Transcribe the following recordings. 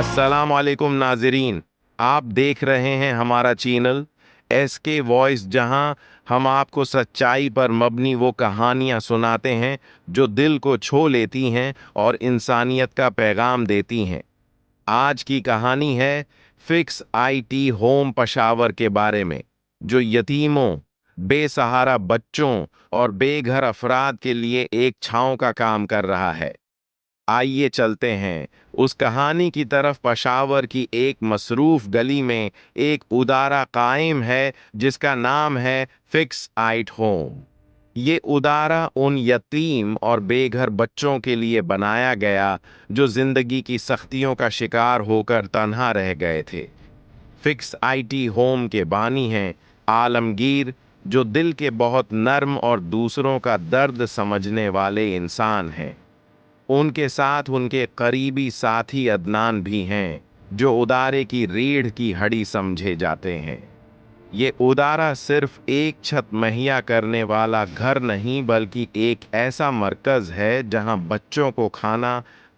अस्सलाम वालेकुम नाजरीन। आप देख रहे हैं हमारा चैनल SK वॉइस, जहां हम आपको सच्चाई पर मबनी वो कहानियां सुनाते हैं जो दिल को छू लेती हैं और इंसानियत का पैगाम देती हैं। आज की कहानी है फिक्स IT होम पेशावर के बारे में, जो यतीमों, बेसहारा बच्चों और बेघर अफराद के लिए एक छांव का काम कर रहा है। आइए चलते हैं उस कहानी की तरफ। पेशावर की एक मसरूफ गली में एक उदारा कायम है जिसका नाम है फिक्स आइट होम। ये उदारा उन यतीम और बेघर बच्चों के लिए बनाया गया जो जिंदगी की सख्तियों का शिकार होकर तन्हा रह गए थे। फिक्स IT होम के बानी हैं आलमगीर, जो दिल के बहुत नर्म और दूसरों का दर्द समझने वाले इंसान हैं। उनके साथ उनके करीबी साथी अदनान भी हैं, जो उदारे की रीढ़ की हड्डी समझे जाते हैं। ये उदारा सिर्फ एक छत मुहैया करने वाला घर नहीं, बल्कि एक ऐसा मरकज है जहां बच्चों को खाना,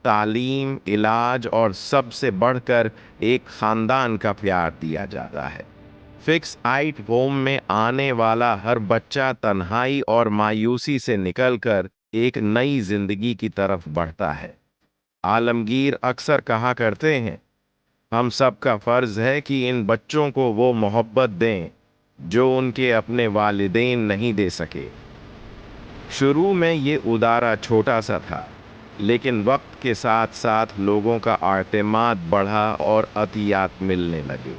तालीम, इलाज और सबसे बढ़कर एक खानदान का प्यार दिया जाता है। फिक्स आइट होम में आने वाला हर बच्चा तन्हाई और मायूसी से निकलकर एक नई जिंदगी की तरफ बढ़ता है। आलमगीर अक्सर कहा करते हैं, हम सबका फर्ज है कि इन बच्चों को वो मोहब्बत दें जो उनके अपने वालिदैन नहीं दे सके। शुरू में ये उदारा छोटा सा था, लेकिन वक्त के साथ साथ लोगों का आतिमाद बढ़ा और अतियात मिलने लगे।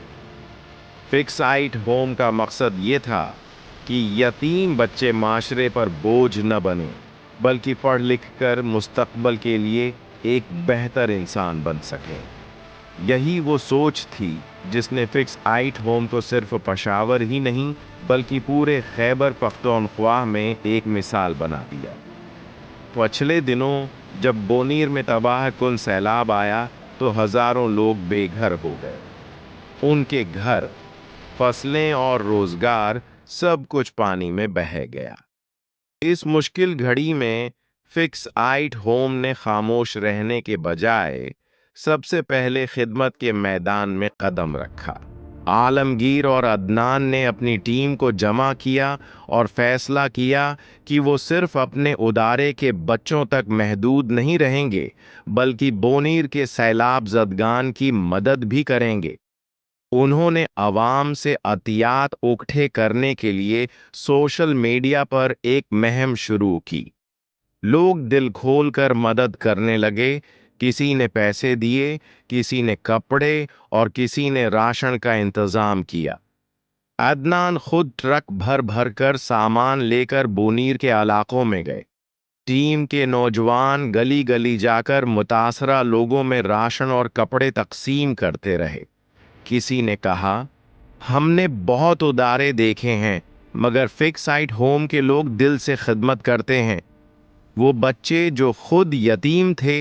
फिक्स आइट होम का मकसद ये था कि यतीम बच्चे माशरे पर बोझ न बने, बल्कि पढ़ लिख कर मुस्तकबल के लिए एक बेहतर इंसान बन सकें। यही वो सोच थी जिसने फिक्स आइट होम को सिर्फ पेशावर ही नहीं, बल्कि पूरे खैबर पख्तूनख्वा में एक मिसाल बना दिया। पिछले दिनों जब बोनीर में तबाह कुन सैलाब आया तो हजारों लोग बेघर हो गए। उनके घर, फसलें और रोजगार सब कुछ पानी में बह गया। इस मुश्किल घड़ी में फिक्स आइट होम ने खामोश रहने के बजाय सबसे पहले खिदमत के मैदान में कदम रखा। आलमगीर और अदनान ने अपनी टीम को जमा किया और फैसला किया कि वो सिर्फ अपने उदारे के बच्चों तक महदूद नहीं रहेंगे, बल्कि बोनीर के सैलाब ज़दगान की मदद भी करेंगे। उन्होंने अवाम से अतियात इकट्ठे करने के लिए सोशल मीडिया पर एक मुहिम शुरू की। लोग दिल खोलकर मदद करने लगे। किसी ने पैसे दिए, किसी ने कपड़े और किसी ने राशन का इंतजाम किया। अदनान खुद ट्रक भर भर कर सामान लेकर बोनीर के इलाकों में गए। टीम के नौजवान गली गली जाकर मुतासरा लोगों में राशन और कपड़े तकसीम करते रहे। किसी ने कहा, हमने बहुत उदारे देखे हैं, मगर फिक्स आइट होम के लोग दिल से खिदमत करते हैं। वो बच्चे जो खुद यतीम थे,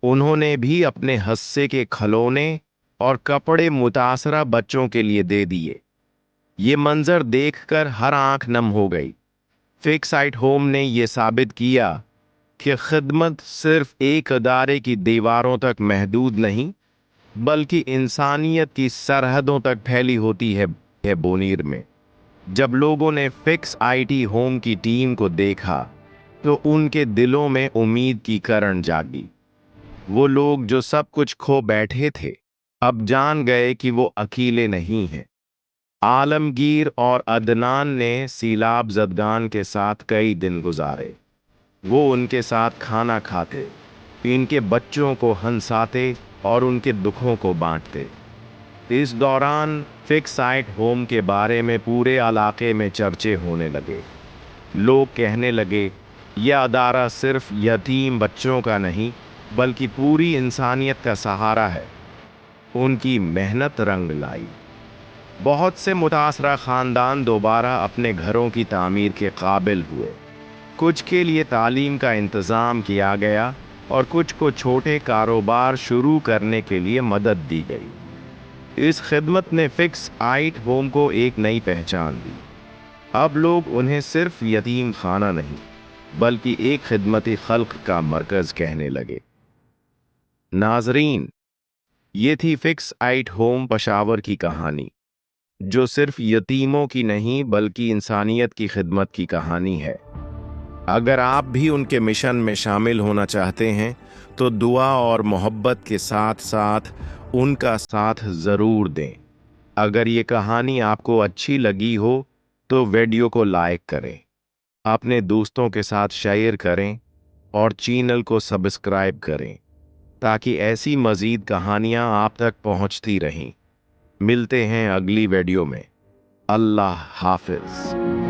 उन्होंने भी अपने हिस्से के खिलौने और कपड़े मुतासरा बच्चों के लिए दे दिए। ये मंजर देखकर हर आंख नम हो गई। फिक्स आइट होम ने ये साबित किया कि खिदमत सिर्फ एक अदारे की दीवारों तक महदूद नहीं, बल्कि इंसानियत की सरहदों तक फैली होती है बोनीर में। जब लोगों ने फिक्स IT होम की टीम को देखा तो उनके दिलों में उम्मीद की किरण जागी। वो लोग जो सब कुछ खो बैठे थे, अब जान गए कि वो अकेले नहीं हैं। आलमगीर और अदनान ने सीलाब ज़दगान के साथ कई दिन गुजारे। वो उनके साथ खाना खाते, इनके बच्चों को हंसाते और उनके दुखों को बांटते। इस दौरान फिक्स आइट होम के बारे में पूरे इलाके में चर्चे होने लगे। लोग कहने लगे, यह अदारा सिर्फ यतीम बच्चों का नहीं, बल्कि पूरी इंसानियत का सहारा है। उनकी मेहनत रंग लाई। बहुत से मुतासरा खानदान दोबारा अपने घरों की तामीर के काबिल हुए। कुछ के लिए तालीम का इंतज़ाम किया गया और कुछ को छोटे कारोबार शुरू करने के लिए मदद दी गई। इस खिदमत ने फिक्स आइट होम को एक नई पहचान दी। अब लोग उन्हें सिर्फ यतीम खाना नहीं, बल्कि एक खिदमती खल्क का मरकज कहने लगे। नाजरीन, ये थी फिक्स एट होम पेशावर की कहानी, जो सिर्फ यतीमों की नहीं बल्कि इंसानियत की खिदमत की कहानी है। अगर आप भी उनके मिशन में शामिल होना चाहते हैं तो दुआ और मोहब्बत के साथ साथ उनका साथ ज़रूर दें। अगर ये कहानी आपको अच्छी लगी हो तो वीडियो को लाइक करें, अपने दोस्तों के साथ शेयर करें और चैनल को सब्सक्राइब करें ताकि ऐसी मज़ीद कहानियाँ आप तक पहुँचती रहें। मिलते हैं अगली वीडियो में। अल्लाह हाफिज़।